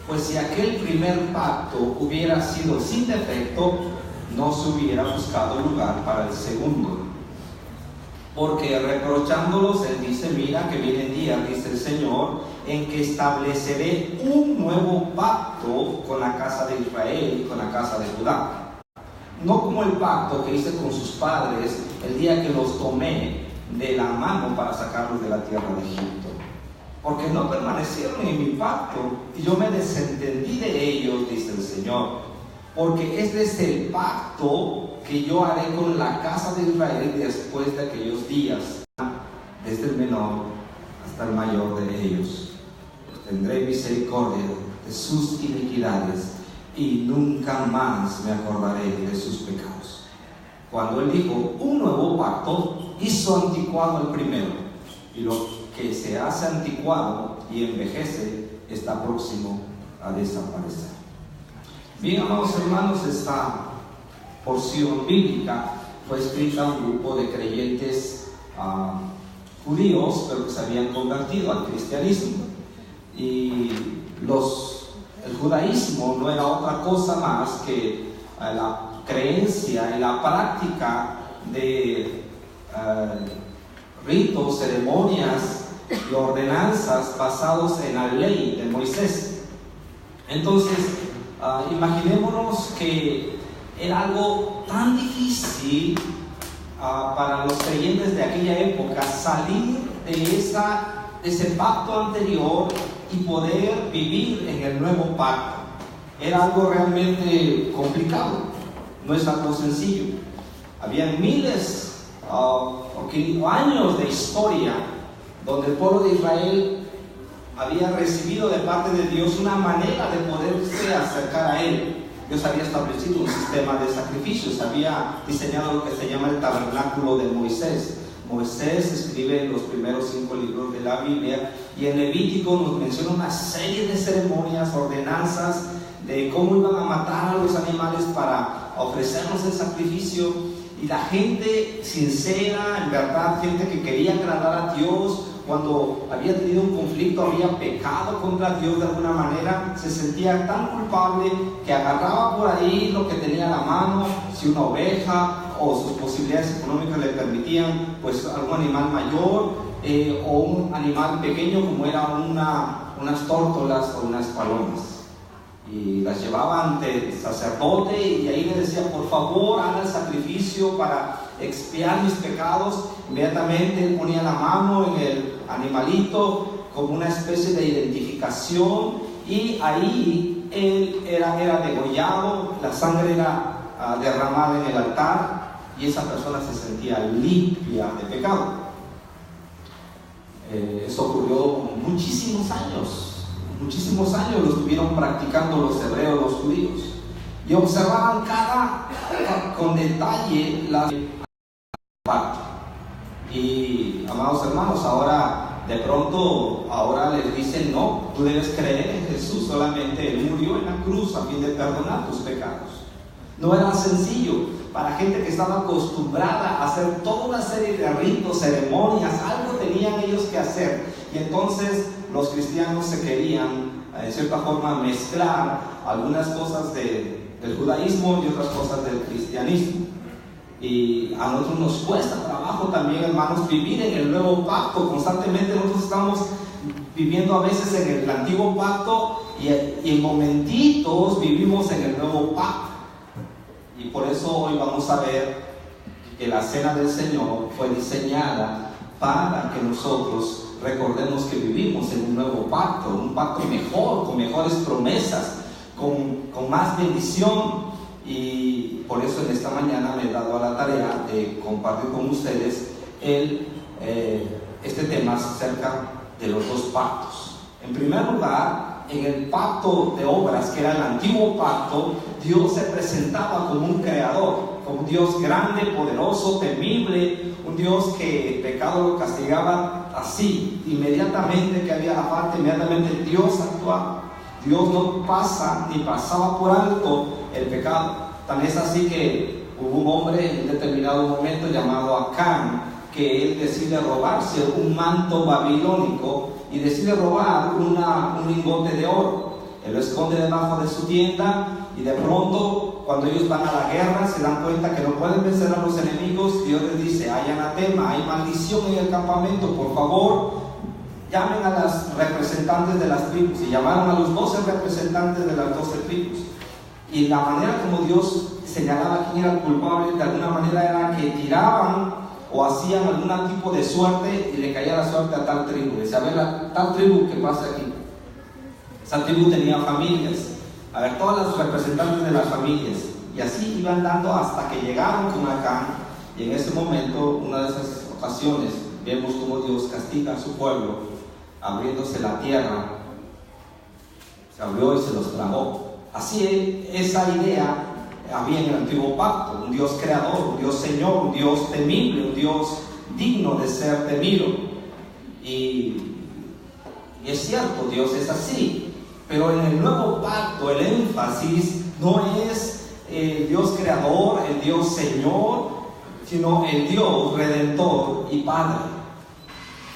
pues si aquel primer pacto hubiera sido sin defecto, no se hubiera buscado lugar para el segundo. Porque reprochándolos, él dice: mira que vienen días, dice el Señor, en que estableceré un nuevo pacto con la casa de Israel y con la casa de Judá. No como el pacto que hice con sus padres el día que los tomé de la mano para sacarlos de la tierra de Egipto. Porque no permanecieron en mi pacto y yo me desentendí de ellos, dice el Señor. Porque este es el pacto que yo haré con la casa de Israel después de aquellos días, desde el menor hasta el mayor de ellos. Tendré misericordia de sus iniquidades y nunca más me acordaré de sus pecados. Cuando él dijo un nuevo pacto, hizo anticuado el primero, y lo que se hace anticuado y envejece está próximo a desaparecer. Bien, amados hermanos, esta porción bíblica fue escrita a un grupo de creyentes judíos, pero que se habían convertido al cristianismo. Y el judaísmo no era otra cosa más que la creencia y la práctica de ritos, ceremonias y ordenanzas basados en la ley de Moisés. Entonces, imaginémonos que era algo tan difícil para los creyentes de aquella época salir de ese pacto anterior y poder vivir en el nuevo pacto. Era algo realmente complicado, no es algo sencillo. Habían miles años de historia donde el pueblo de Israel había recibido de parte de Dios una manera de poderse acercar a Él. Dios había establecido un sistema de sacrificios, había diseñado lo que se llama el tabernáculo de Moisés. Moisés escribe los primeros 5 libros de la Biblia, y en Levítico nos menciona una serie de ceremonias, ordenanzas de cómo iban a matar a los animales para ofrecernos el sacrificio. Y la gente sincera, en verdad, gente que quería agradar a Dios, cuando había tenido un conflicto, había pecado contra Dios de alguna manera, se sentía tan culpable que agarraba por ahí lo que tenía a la mano, si una oveja o sus posibilidades económicas le permitían, pues algún animal mayor o un animal pequeño como era unas tórtolas o unas palomas, y las llevaba ante el sacerdote, y ahí le decía: por favor, haga el sacrificio para expiar mis pecados. Inmediatamente él ponía la mano en el animalito como una especie de identificación, y ahí él era degollado, la sangre era derramada en el altar, y esa persona se sentía limpia de pecado. Eso ocurrió muchísimos años lo estuvieron practicando los hebreos, los judíos, y observaban con detalle la pacto. Y, amados hermanos, ahora de pronto les dicen: no, tú debes creer en Jesús, solamente Él murió en la cruz a fin de perdonar tus pecados. No era sencillo para gente que estaba acostumbrada a hacer toda una serie de ritos, ceremonias, algo tenían ellos que hacer. Y entonces los cristianos se querían, en cierta forma, mezclar algunas cosas del judaísmo y otras cosas del cristianismo. Y a nosotros nos cuesta trabajo también, hermanos, vivir en el nuevo pacto. Constantemente nosotros estamos viviendo a veces en el antiguo pacto, y en momentitos vivimos en el nuevo pacto. Y por eso hoy vamos a ver que la cena del Señor fue diseñada para que nosotros recordemos que vivimos en un nuevo pacto, un pacto mejor, con mejores promesas, con más bendición. Y por eso en esta mañana me he dado a la tarea de compartir con ustedes este tema acerca de los dos pactos. En primer lugar, en el pacto de obras, que era el antiguo pacto, Dios se presentaba como un creador, como un Dios grande, poderoso, temible, un Dios que el pecado lo castigaba así, inmediatamente que había la falta, inmediatamente Dios actuaba. Dios no pasa ni pasaba por alto el pecado. Tan es así que hubo un hombre en un determinado momento llamado Acán, que él decide robarse un manto babilónico y decide robar un lingote de oro. Él lo esconde debajo de su tienda, y de pronto, cuando ellos van a la guerra, se dan cuenta que no pueden vencer a los enemigos. Dios les dice: hay anatema, hay maldición en el campamento, por favor, llamen a las representantes de las tribus. Y llamaron a los 12 representantes de las 12 tribus. Y la manera como Dios señalaba quién era el culpable, de alguna manera, era que tiraban o hacían algún tipo de suerte y le caía la suerte a tal tribu. Dice: a ver, tal tribu, ¿qué pasa aquí? Esa tribu tenía familias. A ver, todas las representantes de las familias. Y así iban dando hasta que llegaron con Acán. Y en ese momento, una de esas ocasiones, vemos cómo Dios castiga a su pueblo, abriéndose la tierra. Se abrió y se los tragó. Así, esa idea había en el antiguo pacto: un Dios creador, un Dios Señor, un Dios temible, un Dios digno de ser temido. Y es cierto, Dios es así. Pero en el nuevo pacto el énfasis no es el Dios creador, el Dios Señor, sino el Dios redentor y Padre.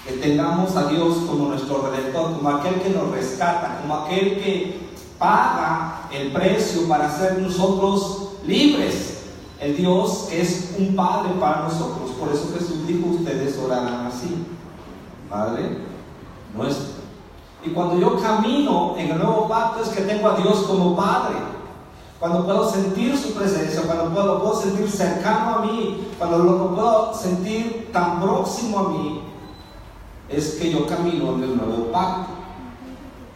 Que tengamos a Dios como nuestro redentor, como aquel que nos rescata, como aquel que paga el precio para ser nosotros libres. El Dios que es un Padre para nosotros. Por eso Jesús dijo: ustedes orarán así: Padre nuestro. Y cuando yo camino en el nuevo pacto, es que tengo a Dios como Padre. Cuando puedo sentir su presencia, cuando puedo sentir cercano a mí, cuando lo puedo sentir tan próximo a mí, es que yo camino en el nuevo pacto.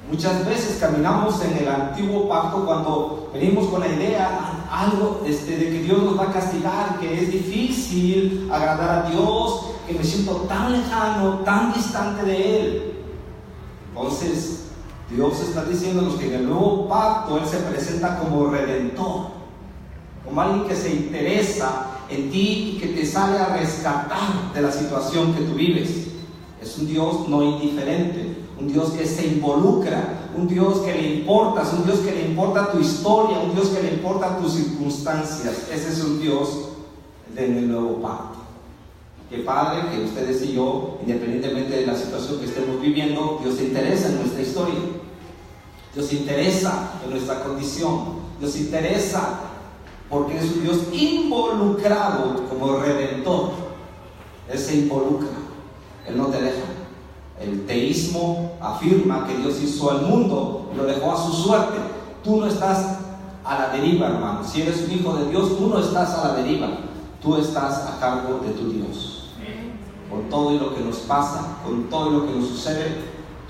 Muchas veces caminamos en el antiguo pacto cuando venimos con la idea algo de que Dios nos va a castigar, que es difícil agradar a Dios, que me siento tan lejano, tan distante de Él. Entonces, Dios está diciéndonos que en el nuevo pacto Él se presenta como redentor, como alguien que se interesa en ti y que te sale a rescatar de la situación que tú vives. Es un Dios no indiferente, un Dios que se involucra, un Dios que le importas, un Dios que le importa tu historia, un Dios que le importa tus circunstancias. Ese es un Dios en el nuevo pacto. Que Padre, que ustedes y yo, independientemente de la situación que estemos viviendo, Dios se interesa en nuestra historia. Dios se interesa en nuestra condición. Dios se interesa porque es un Dios involucrado como redentor. Él se involucra, Él no te deja. El teísmo afirma que Dios hizo al mundo y lo dejó a su suerte. Tú no estás a la deriva, hermano. Si eres un hijo de Dios, tú no estás a la deriva. Tú estás a cargo de tu Dios. Con todo y lo que nos pasa, con todo y lo que nos sucede,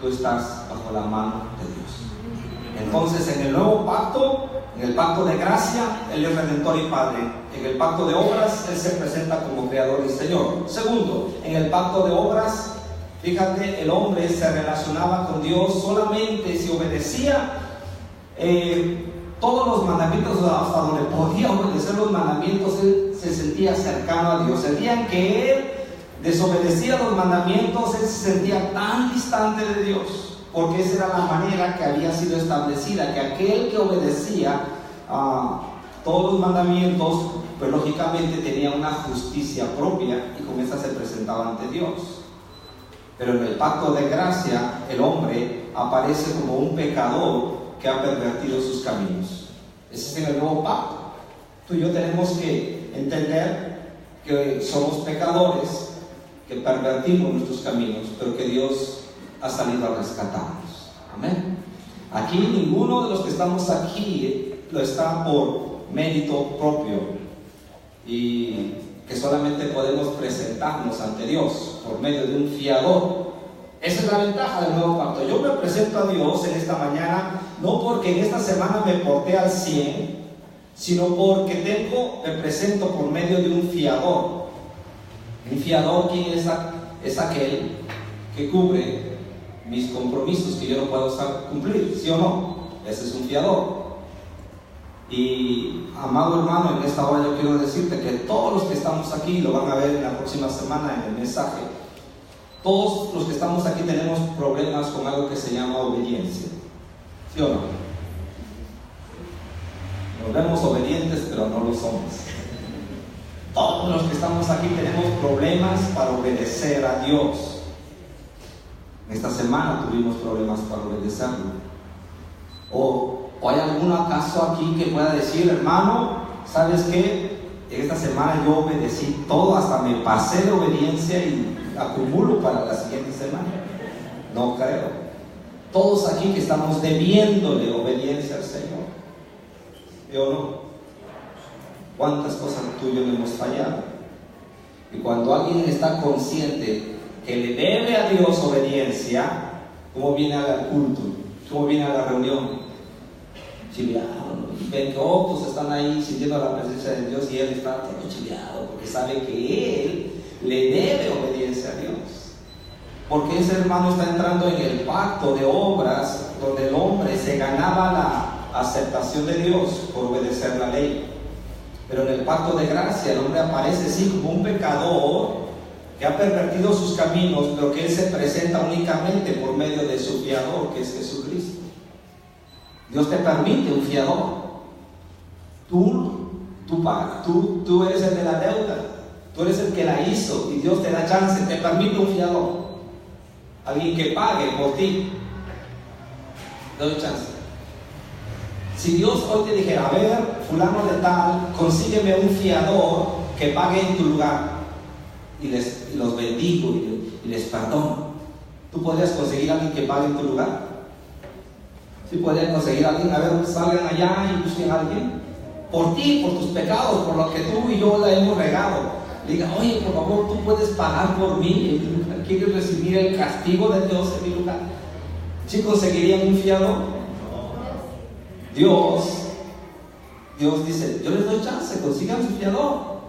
tú estás bajo la mano de Dios. Entonces, en el nuevo pacto, en el pacto de gracia, Él es redentor y Padre. En el pacto de obras, Él se presenta como creador y Señor. Segundo, en el pacto de obras, fíjate, el hombre se relacionaba con Dios solamente si obedecía todos los mandamientos, hasta donde podía obedecer los mandamientos. Él se sentía cercano a Dios. El día en que Él desobedecía los mandamientos, Él se sentía tan distante de Dios, porque esa era la manera que había sido establecida, que aquel que obedecía todos los mandamientos, pues lógicamente tenía una justicia propia y con esa se presentaba ante Dios. Pero en el pacto de gracia, el hombre aparece como un pecador que ha pervertido sus caminos. Ese es en el nuevo pacto. Tú y yo tenemos que entender que somos pecadores, que pervertimos nuestros caminos, pero que Dios ha salido a rescatarnos. Amén. Aquí ninguno de los que estamos aquí lo está por mérito propio, y que solamente podemos presentarnos ante Dios por medio de un fiador. Esa es la ventaja del nuevo pacto. Yo me presento a Dios en esta mañana no porque en esta semana me porté al 100, sino porque me presento por medio de un fiador. Un fiador, ¿quién es? Es aquel que cubre mis compromisos que yo no puedo cumplir, ¿sí o no? Ese es un fiador. Y amado hermano, en esta hora yo quiero decirte que todos los que estamos aquí, lo van a ver en la próxima semana en el mensaje, todos los que estamos aquí tenemos problemas con algo que se llama obediencia, ¿sí o no? Nos vemos obedientes, pero no lo somos. Todos los que estamos aquí tenemos problemas para obedecer a Dios. Esta semana tuvimos problemas para obedecerlo. ¿O hay algún acaso aquí que pueda decir, hermano, ¿sabes qué? Esta semana yo obedecí todo, hasta me pasé de obediencia y acumulo para la siguiente semana? No creo. Todos aquí que estamos debiéndole obediencia al Señor. ¿Yo no? ¿Cuántas cosas tú y yo hemos fallado? Y cuando alguien está consciente que le debe a Dios obediencia, ¿cómo viene al culto? ¿Cómo viene a la reunión? Chileado. Ven que otros están ahí sintiendo la presencia de Dios y él está todo chileado porque sabe que él le debe obediencia a Dios. Porque ese hermano está entrando en el pacto de obras donde el hombre se ganaba la aceptación de Dios por obedecer la ley. Pero en el pacto de gracia el hombre aparece sí como un pecador que ha pervertido sus caminos, pero que él se presenta únicamente por medio de su fiador, que es Jesucristo. Dios te permite un fiador. Tú pagas, tú eres el de la deuda, tú eres el que la hizo y Dios te da chance, te permite un fiador. Alguien que pague por ti. Te doy chance. Si Dios hoy te dijera, a ver, fulano de tal, consígueme un fiador que pague en tu lugar, y los bendigo y les perdono, ¿tú podrías conseguir a alguien que pague en tu lugar? ¿Sí podrías conseguir a alguien? A ver, salgan allá y busquen a alguien por ti, por tus pecados, por lo que tú y yo la hemos regado. Diga, oye, por favor, tú puedes pagar por mí. ¿Quieres recibir el castigo de Dios en mi lugar? ¿Sí conseguirían un fiador? Dios dice, yo les doy chance, consigan su fiador,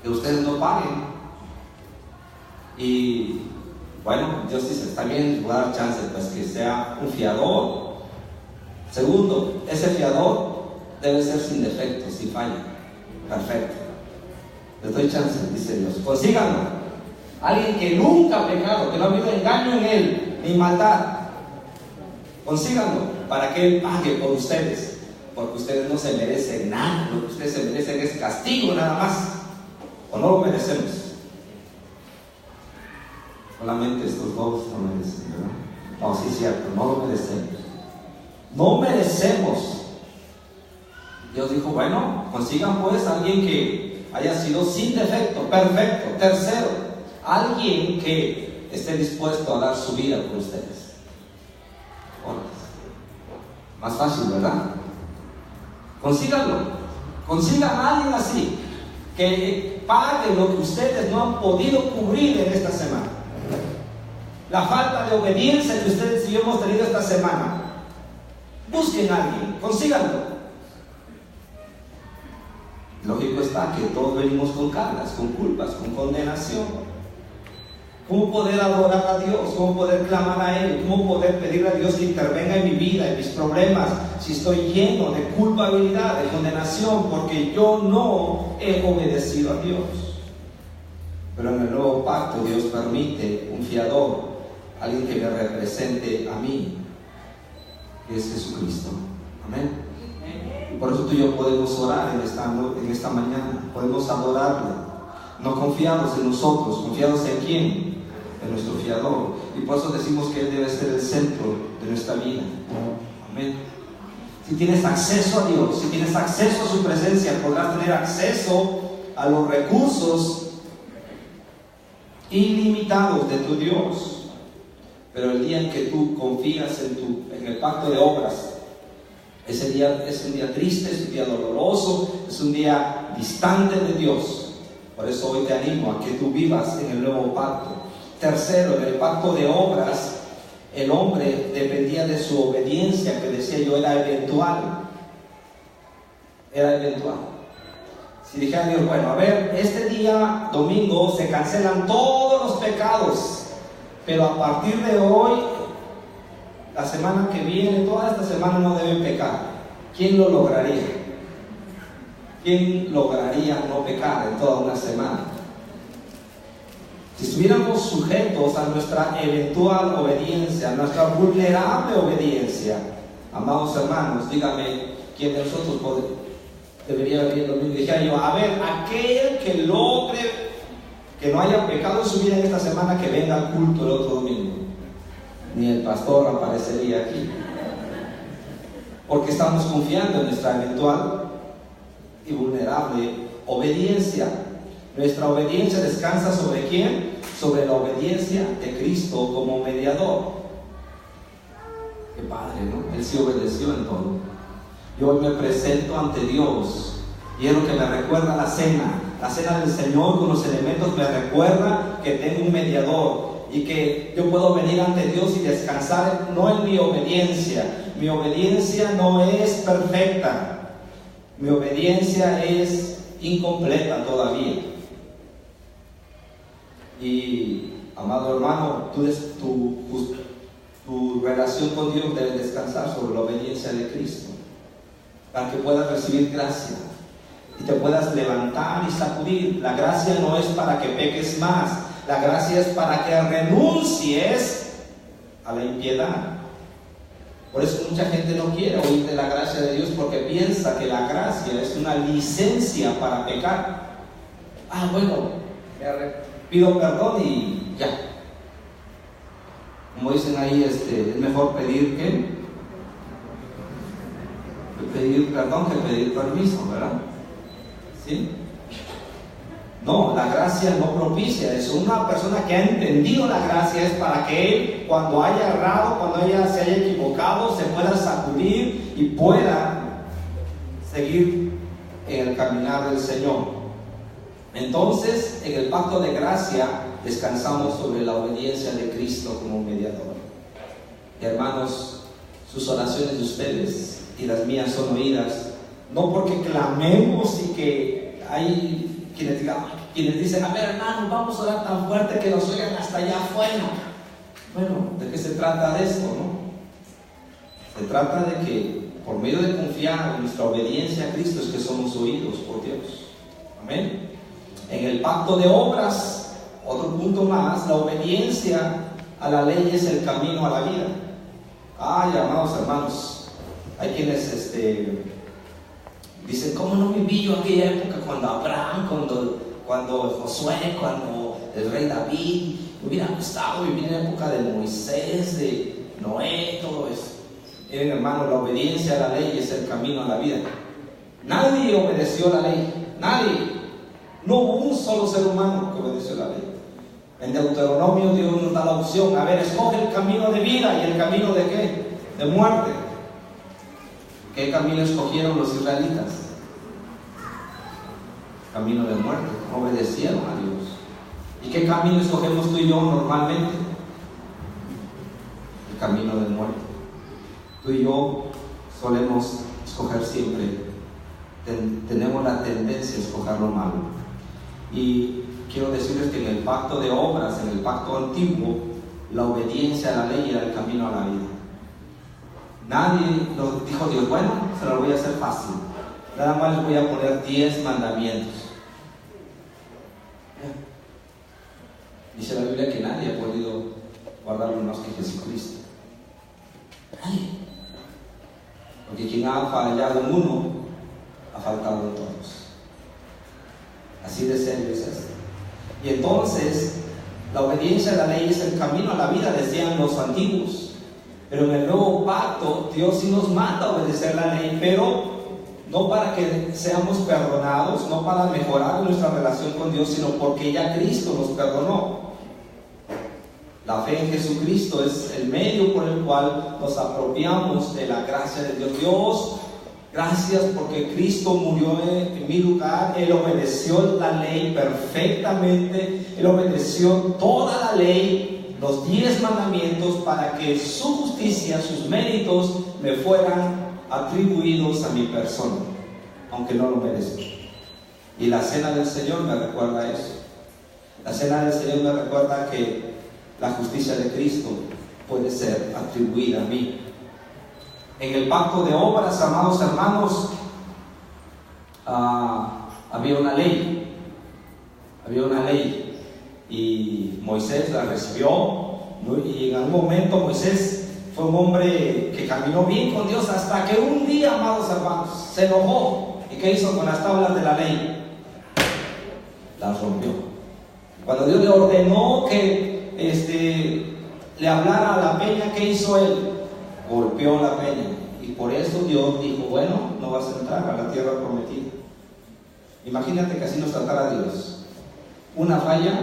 que ustedes no paguen. Y bueno, Dios dice, está bien, les voy a dar chance, pues que sea un fiador. Segundo, ese fiador debe ser sin defecto, sin falla, perfecto. Les doy chance, dice Dios, consíganlo. Alguien que nunca ha pecado, que no ha habido engaño en él, ni maldad. Consíganlo para que él pague por ustedes, porque ustedes no se merecen nada. Lo que ustedes se merecen es castigo nada más, o no lo merecemos. Solamente estos dos no merecen, ¿verdad? No, sí es cierto, no lo merecemos. No merecemos. Dios dijo, bueno, consigan pues a alguien que haya sido sin defecto, perfecto. Tercero, alguien que esté dispuesto a dar su vida por ustedes. Más fácil, ¿verdad? Consíganlo. Consigan a alguien así, que pague lo que ustedes no han podido cubrir en esta semana. La falta de obediencia que ustedes y yo hemos tenido esta semana. Busquen a alguien, consíganlo. Lógico está que todos venimos con cargas, con culpas, con condenación. ¿Cómo poder adorar a Dios? ¿Cómo poder clamar a Él? ¿Cómo poder pedirle a Dios que intervenga en mi vida, en mis problemas, si estoy lleno de culpabilidad, de condenación, porque yo no he obedecido a Dios? Pero en el nuevo pacto Dios permite un fiador, alguien que me represente a mí, que es Jesucristo. Amén. Y por eso tú y yo podemos orar en esta mañana, podemos adorarle, no confiados en nosotros, confiados en quién, en nuestro fiador. Y por eso decimos que Él debe ser el centro de nuestra vida. Amén. Si tienes acceso a Dios, si tienes acceso a su presencia, podrás tener acceso a los recursos ilimitados de tu Dios. Pero el día en que tú confías en el pacto de obras, ese día es un día triste, es un día doloroso, es un día distante de Dios. Por eso hoy te animo a que tú vivas en el nuevo pacto. Tercero, en el pacto de obras, el hombre dependía de su obediencia, que decía yo era eventual. Era eventual. Si dijera Dios, bueno, a ver, este día domingo se cancelan todos los pecados, pero a partir de hoy, la semana que viene, toda esta semana no deben pecar. ¿Quién lo lograría? ¿Quién lograría no pecar en toda una semana? Si estuviéramos sujetos a nuestra eventual obediencia, a nuestra vulnerable obediencia, amados hermanos, dígame, ¿quién de nosotros debería venir el domingo? Dijera yo, a ver, aquel que logre que no haya pecado en su vida en esta semana, que venga al culto el otro domingo. Ni el pastor aparecería aquí. porque estamos confiando en nuestra eventual y vulnerable obediencia. Nuestra obediencia descansa ¿sobre quién? Sobre la obediencia de Cristo como mediador. Qué padre, ¿no? Él sí obedeció en todo. Yo hoy me presento ante Dios y es lo que me recuerda la cena del Señor con los elementos. Me recuerda que tengo un mediador y que yo puedo venir ante Dios y descansar no en mi obediencia. Mi obediencia no es perfecta, mi obediencia es incompleta todavía. Y amado hermano, tu relación con Dios debe descansar sobre la obediencia de Cristo, para que puedas recibir gracia y te puedas levantar y sacudir. La gracia no es para que peques más, la gracia es para que renuncies a la impiedad. Por eso mucha gente no quiere oír de la gracia de Dios, porque piensa que la gracia es una licencia para pecar. Bueno, pido perdón y ya. Como dicen ahí, es mejor pedir pedir perdón que pedir permiso, ¿verdad? ¿Sí? No, la gracia no propicia eso. Una persona que ha entendido la gracia es para que él, cuando haya errado, cuando se haya equivocado, se pueda sacudir y pueda seguir en el caminar del Señor. Entonces, en el pacto de gracia descansamos sobre la obediencia de Cristo como mediador. Y hermanos, sus oraciones de ustedes y las mías son oídas, no porque clamemos y que hay quienes dicen, a ver hermanos, vamos a orar tan fuerte que nos oigan hasta allá afuera. Bueno, ¿de qué se trata de esto, no? Se trata de que por medio de confiar en nuestra obediencia a Cristo es que somos oídos por Dios. Amén. En el pacto de obras, otro punto más, la obediencia a la ley es el camino a la vida. Amados hermanos, hay quienes dicen, ¿cómo no viví yo aquella época cuando Abraham, cuando Josué, cuando el rey David? Me hubiera gustado vivir en la época de Moisés, de Noé, todo eso. Miren hermanos, la obediencia a la ley es el camino a la vida. Nadie obedeció la ley, nadie. No hubo un solo ser humano que obedeció la ley. En Deuteronomio Dios nos da la opción, a ver, escoge el camino de vida y el camino de ¿qué? De muerte. ¿Qué camino escogieron los israelitas? Camino de muerte, obedecieron a Dios. ¿Y qué camino escogemos tú y yo normalmente? El camino de muerte. Tú y yo solemos escoger siempre, tenemos la tendencia a escoger lo malo. Y quiero decirles que en el pacto de obras, en el pacto antiguo, la obediencia a la ley era el camino a la vida. Nadie lo dijo Dios, bueno, se lo voy a hacer fácil, nada más les voy a poner 10 mandamientos. Dice la Biblia que nadie ha podido guardarlo más que Jesucristo. Nadie. Porque quien ha fallado en uno, ha faltado en todos. Así de serio es esto. Y entonces, la obediencia a la ley es el camino a la vida, decían los antiguos. Pero en el nuevo pacto, Dios sí nos manda a obedecer la ley, pero no para que seamos perdonados, no para mejorar nuestra relación con Dios, sino porque ya Cristo nos perdonó. La fe en Jesucristo es el medio por el cual nos apropiamos de la gracia de Dios. Dios, gracias porque Cristo murió en mi lugar. Él obedeció la ley perfectamente. Él obedeció toda la ley, los 10 mandamientos, para que su justicia, sus méritos me fueran atribuidos a mi persona, aunque no lo merezco. Y la cena del Señor me recuerda eso. La cena del Señor me recuerda que la justicia de Cristo puede ser atribuida a mí. En el pacto de obras, amados hermanos, había una ley. Y Moisés la recibió, ¿no? Y en algún momento Moisés fue un hombre que caminó bien con Dios, hasta que un día, amados hermanos, se enojó. ¿Y qué hizo con las tablas de la ley? Las rompió. Cuando Dios le ordenó que le hablara a la peña, ¿qué hizo él? Golpeó la peña. ¿Y Y por eso Dios dijo, bueno, no vas a entrar a la tierra prometida. Imagínate que así nos tratara Dios. Una falla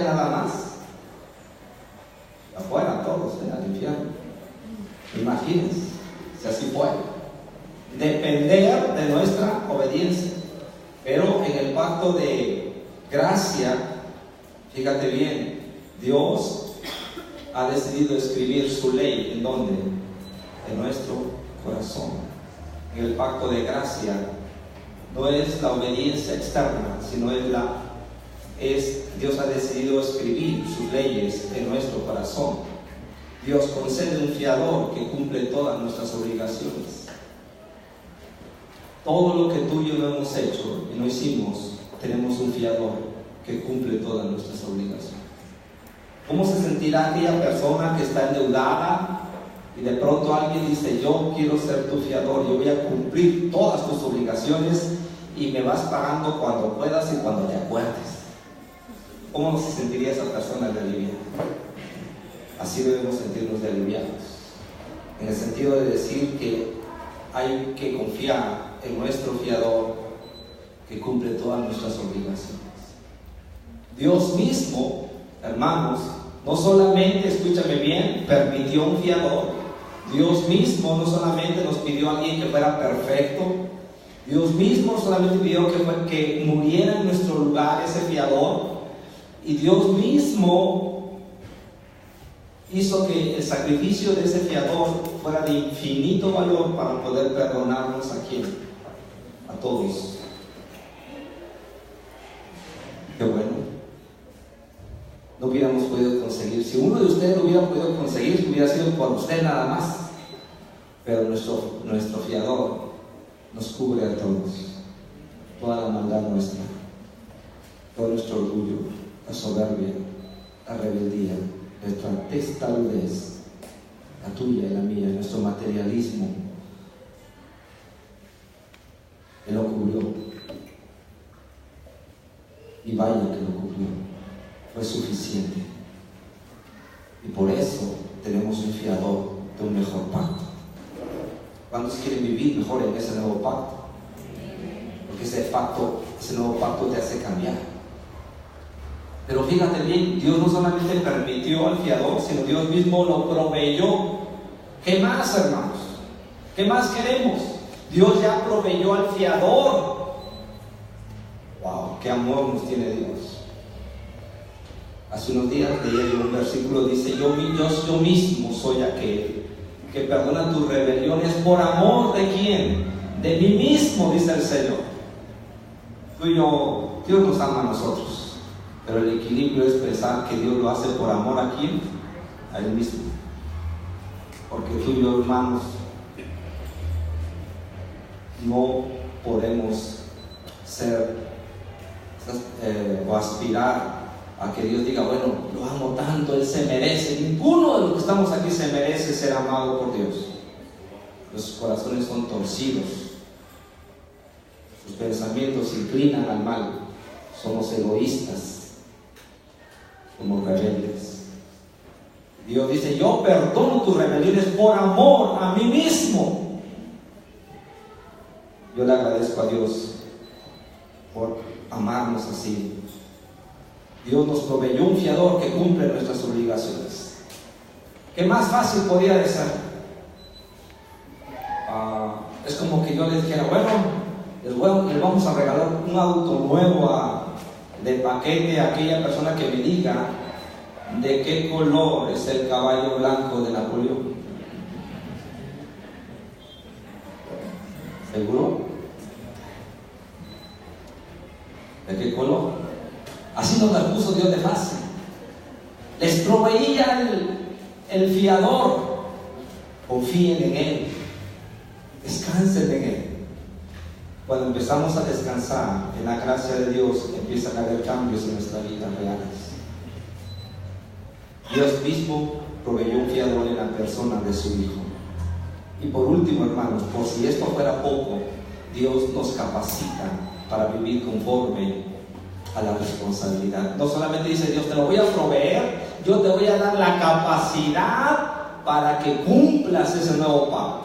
nada más. Afuera todos, al infierno. Imagínense, si así fuera. Depender de nuestra obediencia. Pero en el pacto de gracia, fíjate bien, Dios ha decidido escribir su ley, ¿en dónde? En nuestro corazón. En el pacto de gracia no es la obediencia externa, sino Dios ha decidido escribir sus leyes en nuestro corazón. Dios concede un fiador que cumple todas nuestras obligaciones. Todo lo que tú y yo no hemos hecho y no hicimos, tenemos un fiador que cumple todas nuestras obligaciones. ¿Cómo se sentirá aquella persona que está endeudada y de pronto alguien dice, yo quiero ser tu fiador, yo voy a cumplir todas tus obligaciones y me vas pagando cuando puedas y cuando te acuerdes? ¿Cómo se sentiría esa persona de aliviada? Así debemos sentirnos de aliviados, en el sentido de decir que hay que confiar en nuestro fiador que cumple todas nuestras obligaciones. Dios mismo, hermanos, no solamente, escúchame bien, permitió un fiador. Dios mismo no solamente nos pidió a alguien que fuera perfecto. Dios mismo solamente pidió que muriera en nuestro lugar ese fiador. Y Dios mismo hizo que el sacrificio de ese fiador fuera de infinito valor para poder perdonarnos a quién, a todos. Qué bueno. No hubiéramos podido conseguir. Si uno de ustedes lo hubiera podido conseguir, hubiera sido por usted nada más. Pero nuestro fiador nos cubre a todos. Toda la maldad nuestra, todo nuestro orgullo, la soberbia, la rebeldía, nuestra testarudez, la tuya y la mía, nuestro materialismo. Él lo cubrió. Y vaya que lo cubrió. Fue suficiente. Y por eso tenemos un fiador de un mejor pacto. ¿Cuántos quieren vivir mejor en ese nuevo pacto? Porque ese nuevo pacto te hace cambiar. Pero fíjate bien, Dios no solamente permitió al fiador, sino Dios mismo lo proveyó. ¿Qué más, hermanos? ¿Qué más queremos? Dios ya proveyó al fiador. ¡Wow! ¡Qué amor nos tiene Dios! Hace unos días leí un versículo, dice, yo mismo soy aquel que perdona tus rebeliones por amor de quién, de mí mismo, dice el Señor. Tú y yo, Dios nos ama a nosotros, pero el equilibrio es pensar que Dios lo hace por amor a quién, a Él mismo. Porque tú y yo, hermanos, no podemos ser o aspirar a que Dios diga, bueno, lo amo tanto, Él se merece. Ninguno de los que estamos aquí se merece ser amado por Dios. Los corazones son torcidos, sus pensamientos se inclinan al mal, somos egoístas, somos rebeldes. Dios dice, yo perdono tus rebeliones por amor a mí mismo. Yo le agradezco a Dios por amarnos así. Dios nos proveyó un fiador que cumple nuestras obligaciones. ¿Qué más fácil podría ser? Es como que yo les dijera, bueno, les vamos a regalar un auto nuevo de paquete a aquella persona que me diga de qué color es el caballo blanco de Napoleón. ¿Seguro? ¿De qué color? Así nos la puso Dios de fácil. Les proveía el fiador. Confíen en Él. Descansen en Él. Cuando empezamos a descansar en la gracia de Dios, empiezan a haber cambios en nuestra vida reales. Dios mismo proveyó un fiador en la persona de su Hijo. Y por último, hermanos, por si esto fuera poco, Dios nos capacita para vivir conforme a la responsabilidad. No solamente dice Dios, te lo voy a proveer, yo te voy a dar la capacidad para que cumplas ese nuevo pacto.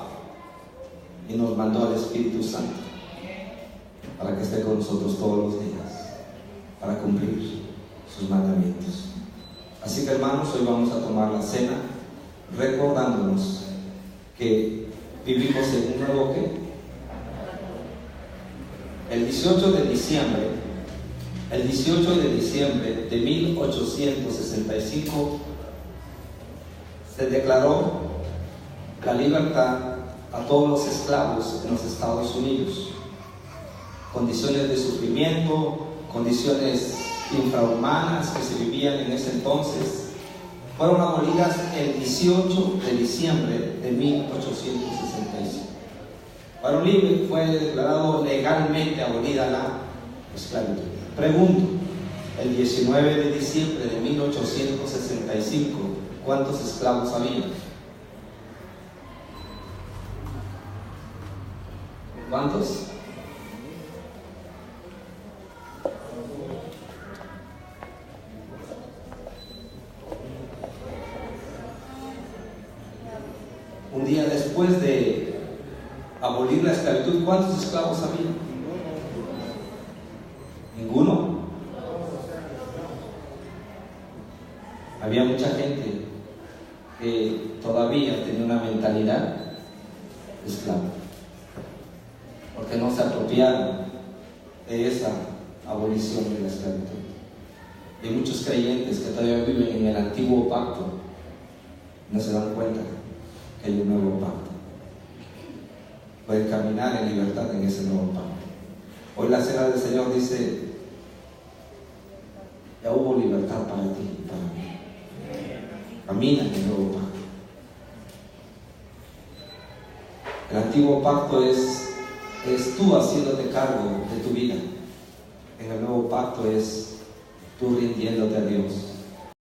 Y nos mandó al Espíritu Santo para que esté con nosotros todos los días, para cumplir sus mandamientos. Así que, hermanos, hoy vamos a tomar la cena recordándonos que vivimos en un nuevo ¿qué? El 18 de diciembre de 1865 se declaró la libertad a todos los esclavos en los Estados Unidos. Condiciones de sufrimiento, condiciones infrahumanas que se vivían en ese entonces, fueron abolidas el 18 de diciembre de 1865. Para un libre fue declarado legalmente abolida la esclavitud. Pregunto, el 19 de diciembre de 1865, ¿cuántos esclavos había? ¿Cuántos? Un día después de abolir la esclavitud, ¿cuántos esclavos había? ¿Ninguno? Había mucha gente que todavía tenía una mentalidad de esclavo, porque no se apropiaron de esa abolición de la esclavitud. Hay muchos creyentes que todavía viven en el antiguo pacto, no se dan cuenta que hay un nuevo pacto. Pueden caminar en libertad en ese nuevo pacto. Hoy la cena del Señor dice: ya hubo libertad para ti y para mí. Camina en el nuevo pacto. El antiguo pacto es tú haciéndote cargo de tu vida. En el nuevo pacto es tú rindiéndote a Dios.